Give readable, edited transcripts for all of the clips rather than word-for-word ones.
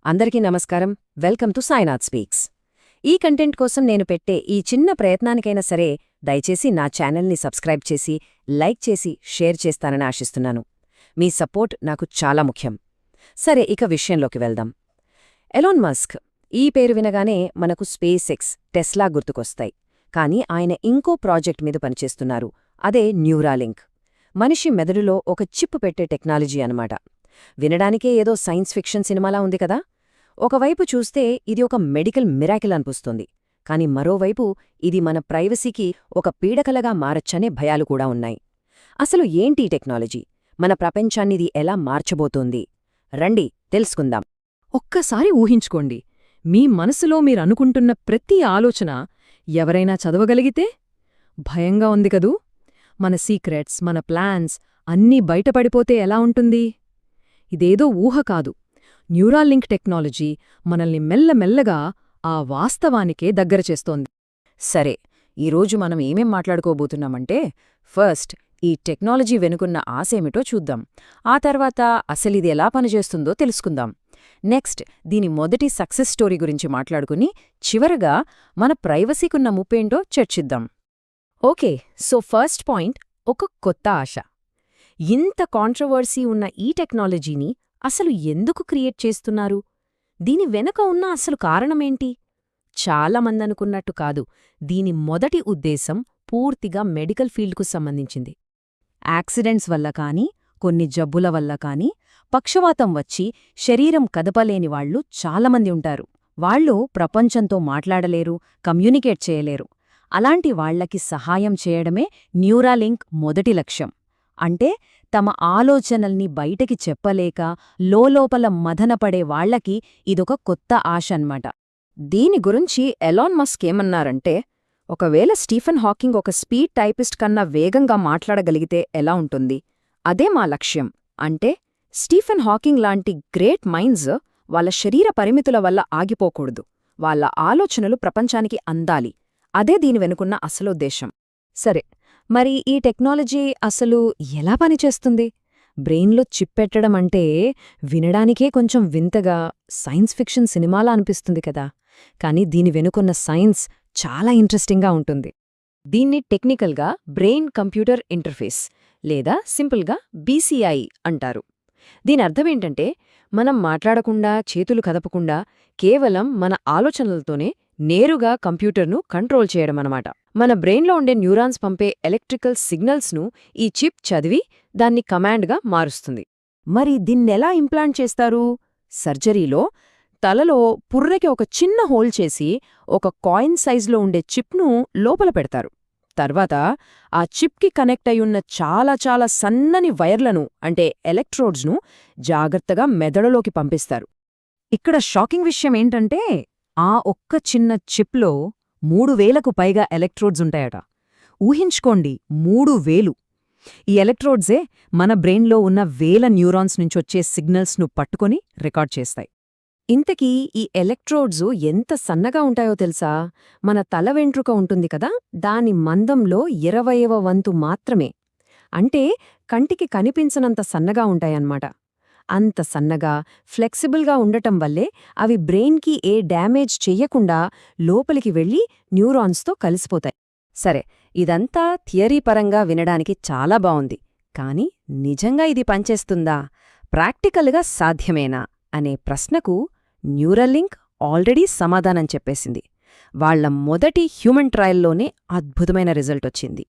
అందరికీ నమస్కారం. Welcome to Sainath speaks. ఈ కంటెంట్ కోసం నేను పెట్టే ఈ చిన్న ప్రయత్నానికైనా సరే దయచేసి నా ఛానల్ని సబ్స్క్రైబ్ చేసి, లైక్ చేసి, షేర్ చేస్తానని ఆశిస్తున్నాను. మీ సపోర్ట్ నాకు చాలా ముఖ్యం. సరే, ఇక విషయంలోకి వెళ్దాం. ఎలాన్ మస్క్ ఈ పేరు వినగానే మనకు స్పేస్ ఎక్స్, టెస్లా గుర్తుకొస్తాయి. కానీ ఆయన ఇంకో ప్రాజెక్ట్ మీద పనిచేస్తున్నారు. అదే న్యూరాలింక్. మనిషి మెదడులో ఒక చిప్ పెట్టే టెక్నాలజీ అనమాట. వినడానికే ఏదో సైన్స్ ఫిక్షన్ సినిమాలా ఉంది కదా. ఒకవైపు చూస్తే ఇది ఒక మెడికల్ మిరాకిల్ అనిపిస్తుంది. కాని మరోవైపు ఇది మన ప్రైవసీకి ఒక పీడకలగా మారచ్చనే భయాలు కూడా ఉన్నాయి. అసలు ఏంటి టెక్నాలజీ? మన ప్రపంచాన్నిది ఎలా మార్చబోతోంది? రండి తెలుసుకుందాం. ఒక్కసారి ఊహించుకోండి, మీ మనసులో మీరనుకుంటున్న ప్రతి ఆలోచన ఎవరైనా చదవగలిగితే? భయంగా ఉంది కదూ? మన సీక్రెట్స్, మన ప్లాన్స్ అన్నీ బయటపడిపోతే ఎలా ఉంటుంది? ఇదేదో ఊహ కాదు. న్యూరాలింక్ టెక్నాలజీ మనల్ని మెల్లమెల్లగా ఆ వాస్తవానికే దగ్గర చేస్తోంది. సరే, ఈరోజు మనం ఏమేం మాట్లాడుకోబోతున్నామంటే, ఫస్ట్ ఈ టెక్నాలజీ వెనుకున్న ఆశేమిటో చూద్దాం. ఆ తర్వాత అసలిది ఎలా పనిచేస్తుందో తెలుసుకుందాం. నెక్స్ట్ దీని మొదటి సక్సెస్ స్టోరీ గురించి మాట్లాడుకుని, చివరగా మన ప్రైవసీకున్న ముప్పేంటో చర్చిద్దాం. ఓకే, సో ఫస్ట్ పాయింట్, ఒక కొత్త ఆశ. ఇంత కాంట్రవర్సీ ఉన్న ఈ టెక్నాలజీని అసలు ఎందుకు క్రియేట్ చేస్తున్నారు? దీని వెనక ఉన్న అసలు కారణమేంటి? చాలామందనుకున్నట్టు కాదు. దీని మొదటి ఉద్దేశం పూర్తిగా మెడికల్ ఫీల్డ్కు సంబంధించింది. యాక్సిడెంట్స్ వల్ల కానీ, కొన్ని జబ్బుల వల్ల కానీ పక్షవాతం వచ్చి శరీరం కదపలేని వాళ్లు చాలామంది ఉంటారు. వాళ్లు ప్రపంచంతో మాట్లాడలేరు, కమ్యూనికేట్ చేయలేరు. అలాంటి వాళ్లకి సహాయం చేయడమే న్యూరాలింక్ మొదటి లక్ష్యం. అంటే తమ ఆలోచనల్ని బయటకి చెప్పలేక లోలోపల మదనపడే వాళ్లకి ఇదొక కొత్త ఆశ అన్నమాట. దీని గురించి ఎలాన్ మస్క్ ఏమన్నారంటే, ఒకవేళ స్టీఫెన్ హాకింగ్ ఒక స్పీడ్ టైపిస్ట్ కన్నా వేగంగా మాట్లాడగలిగితే ఎలా ఉంటుంది? అదే మా లక్ష్యం. అంటే స్టీఫెన్ హాకింగ్ లాంటి గ్రేట్ మైండ్స్ వాళ్ళ శరీర పరిమితుల వల్ల ఆగిపోకూడదు. వాళ్ళ ఆలోచనలు ప్రపంచానికి అందాలి. అదే దీని వెనుకున్న అసలుద్దేశం. సరే, మరి ఈ టెక్నాలజీ అసలు ఎలా పనిచేస్తుంది? బ్రెయిన్లో చిప్ పెట్టడం అంటే వినడానికే కొంచెం వింతగా, సైన్స్ ఫిక్షన్ సినిమాలా అనిపిస్తుంది కదా. కానీ దీని వెనుకున్న సైన్స్ చాలా ఇంట్రెస్టింగ్గా ఉంటుంది. దీన్ని టెక్నికల్గా బ్రెయిన్ కంప్యూటర్ ఇంటర్ఫేస్ లేదా సింపుల్గా బీసీఐ అంటారు. దీని అర్థమేంటంటే, మనం మాట్లాడకుండా, చేతులు కదపకుండా కేవలం మన ఆలోచనలతోనే నేరుగా కంప్యూటర్ను కంట్రోల్ చేయడమన్నమాట. మన బ్రెయిన్లో ఉండే న్యూరాన్స్ పంపే ఎలక్ట్రికల్ సిగ్నల్స్ను ఈ చిప్ చదివి దాన్ని కమాండ్గా మారుస్తుంది. మరి దీన్నెలా ఇంప్లాంట్ చేస్తారు? సర్జరీలో తలలో పుర్రెకి ఒక చిన్న హోల్ చేసి ఒక కాయిన్ సైజులో ఉండే చిప్ను లోపల పెడతారు. తర్వాత ఆ చిప్కి కనెక్ట్ అయ్యున్న చాలా చాలా సన్నని వైర్లను, అంటే ఎలక్ట్రోడ్స్ను జాగ్రత్తగా మెదడులోకి పంపిస్తారు. ఇక్కడ షాకింగ్ విషయం ఏంటంటే, ఆ ఒక్క చిన్న చిప్లో 3000కు పైగా ఎలక్ట్రోడ్స్ ఉంటాయట. ఊహించుకోండి, 3000! ఈ ఎలక్ట్రోడ్సే మన బ్రెయిన్లో ఉన్న వేల న్యూరాన్స్ నుంచొచ్చే సిగ్నల్స్ను పట్టుకొని రికార్డ్ చేస్తాయి. ఇంతకీ ఈ ఎలక్ట్రోడ్సు ఎంత సన్నగా ఉంటాయో తెలుసా? మన తల వెంట్రుక ఉంటుంది కదా, దాని మందంలో 20వ వంతు మాత్రమే. అంటే కంటికి కనిపించనంత సన్నగా ఉంటాయన్నమాట. అంత సన్నగా, ఫ్లెక్సిబుల్గా ఉండటం వల్లే అవి బ్రెయిన్కి ఏ డ్యామేజ్ చెయ్యకుండా లోపలికి వెళ్ళి న్యూరాన్స్తో కలిసిపోతాయి. సరే, ఇదంతా థియరీపరంగా వినడానికి చాలా బావుంది. కానీ నిజంగా ఇది పనిచేస్తుందా? ప్రాక్టికల్గా సాధ్యమేనా అనే ప్రశ్నకు న్యూరాలింక్ ఆల్రెడీ సమాధానం చెప్పేసింది. వాళ్ల మొదటి హ్యూమన్ ట్రయల్లోనే అద్భుతమైన రిజల్ట్ వచ్చింది.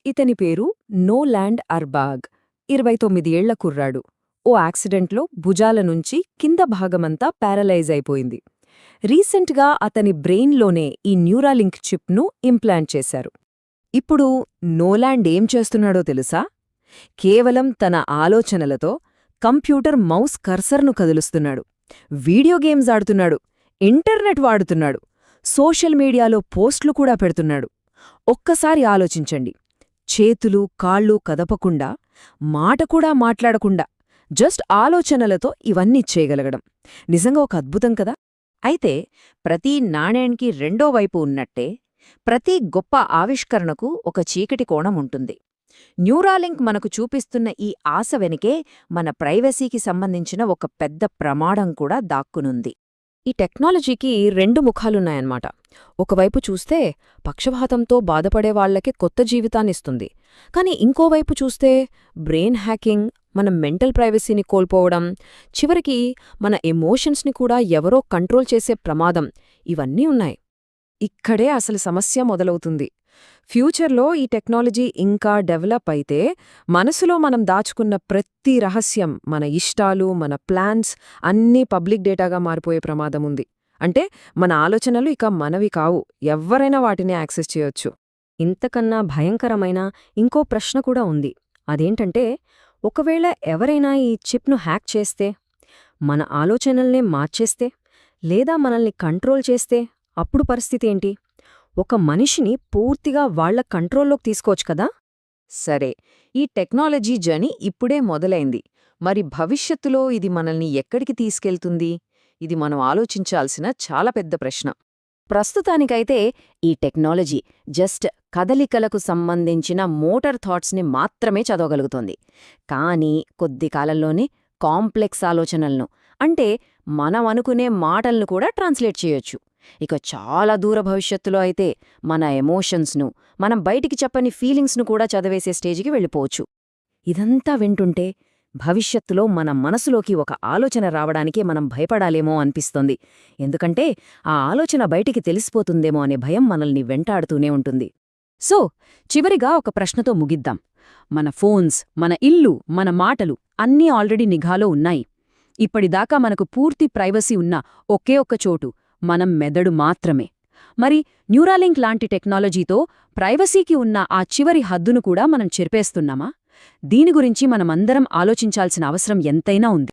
ఇతని పేరు నోలాండ్ అర్బాగ్. 29 ఏళ్ల కుర్రాడు. ఓ యాక్సిడెంట్లో భుజాల నుంచి కింద భాగమంతా ప్యారలైజ్ అయిపోయింది. రీసెంట్గా అతని బ్రెయిన్లోనే ఈ న్యూరాలింక్ చిప్ను ఇంప్లాంట్ చేశారు. ఇప్పుడు నోలాండ్ ఏం చేస్తున్నాడో తెలుసా? కేవలం తన ఆలోచనలతో కంప్యూటర్ మౌస్ కర్సర్ను కదులుస్తున్నాడు, వీడియో గేమ్స్ ఆడుతున్నాడు, ఇంటర్నెట్ వాడుతున్నాడు, సోషల్ మీడియాలో పోస్టులు కూడా పెడుతున్నాడు. ఒక్కసారి ఆలోచించండి, చేతులు కాళ్ళు కదపకుండా, మాట కూడా మాట్లాడకుండా జస్ట్ ఆలోచనలతో ఇవన్నీ చేయగలగడం నిజంగా ఒక అద్భుతం కదా. అయితే ప్రతి నాణేనికి రెండో వైపు ఉన్నట్టే ప్రతి గొప్ప ఆవిష్కరణకు ఒక చీకటి కోణం ఉంటుంది. న్యూరాలింక్ మనకు చూపిస్తున్న ఈ ఆశ వెనుకే మన ప్రైవసీకి సంబంధించిన ఒక పెద్ద ప్రమాదం కూడా దాక్కునుంది. ఈ టెక్నాలజీకి రెండు ముఖాలున్నాయన్నమాట. ఒకవైపు చూస్తే పక్షవాతంతో బాధపడే వాళ్లకి కొత్త జీవితాన్నిస్తుంది. కానీ ఇంకోవైపు చూస్తే బ్రెయిన్ హ్యాకింగ్, మన మెంటల్ ప్రైవసీని కోల్పోవడం, చివరికి మన ఎమోషన్స్ని కూడా ఎవరో కంట్రోల్ చేసే ప్రమాదం, ఇవన్నీ ఉన్నాయి. ఇక్కడే అసలు సమస్య మొదలవుతుంది. ఫ్యూచర్లో ఈ టెక్నాలజీ ఇంకా డెవలప్ అయితే మనసులో మనం దాచుకున్న ప్రతి రహస్యం, మన ఇష్టాలు, మన ప్లాన్స్ అన్నీ పబ్లిక్ డేటాగా మారిపోయే ప్రమాదముంది. అంటే మన ఆలోచనలు ఇక మనవి కావు, ఎవ్వరైనా వాటిని యాక్సెస్ చేయొచ్చు. ఇంతకన్నా భయంకరమైన ఇంకో ప్రశ్న కూడా ఉంది. అదేంటంటే, ఒకవేళ ఎవరైనా ఈ చిప్ను హ్యాక్ చేస్తే, మన ఆలోచనల్నే మార్చేస్తే, లేదా మనల్ని కంట్రోల్ చేస్తే అప్పుడు పరిస్థితి ఏంటి? ఒక మనిషిని పూర్తిగా వాళ్ల కంట్రోల్లోకి తీసుకోవచ్చు కదా? సరే, ఈ టెక్నాలజీ జర్నీ ఇప్పుడే మొదలైంది. మరి భవిష్యత్తులో ఇది మనల్ని ఎక్కడికి తీసుకెళ్తుంది? ఇది మనం ఆలోచించాల్సిన చాలా పెద్ద ప్రశ్న. ప్రస్తుతానికైతే ఈ టెక్నాలజీ జస్ట్ కదలికలకు సంబంధించిన మోటార్ థాట్స్ని మాత్రమే చదవగలుగుతోంది. కానీ కొద్ది కాలంలోనే కాంప్లెక్స్ ఆలోచనలను, అంటే మనం అనుకునే మాటలను కూడా ట్రాన్స్లేట్ చేయొచ్చు. ఇక చాలా దూర భవిష్యత్తులో అయితే మన ఎమోషన్స్ను, మనం బయటికి చెప్పని ఫీలింగ్స్ను కూడా చదివేసే స్టేజికి వెళ్ళిపోవచ్చు. ఇదంతా వింటుంటే భవిష్యత్తులో మన మనసులోకి ఒక ఆలోచన రావడానికే మనం భయపడాలేమో అనిపిస్తోంది. ఎందుకంటే ఆ ఆలోచన బయటికి తెలిసిపోతుందేమో అనే భయం మనల్ని వెంటాడుతూనే ఉంటుంది. సో, చివరిగా ఒక ప్రశ్నతో ముగిద్దాం. మన ఫోన్స్, మన ఇల్లు, మన మాటలు అన్నీ ఆల్రెడీ నిఘాలో ఉన్నాయి. ఇప్పటిదాకా మనకు పూర్తి ప్రైవసీ ఉన్న ఒకే ఒక్క చోటు మనం మెదడు మాత్రమే. మరి న్యూరాలింక్ లాంటి టెక్నాలజీతో ప్రైవసీకి ఉన్న ఆ చివరి హద్దును కూడా మనం చెరిపేస్తున్నామా? దీని గురించి మనమందరం ఆలోచించాల్సిన అవసరం ఎంతైనా ఉంది.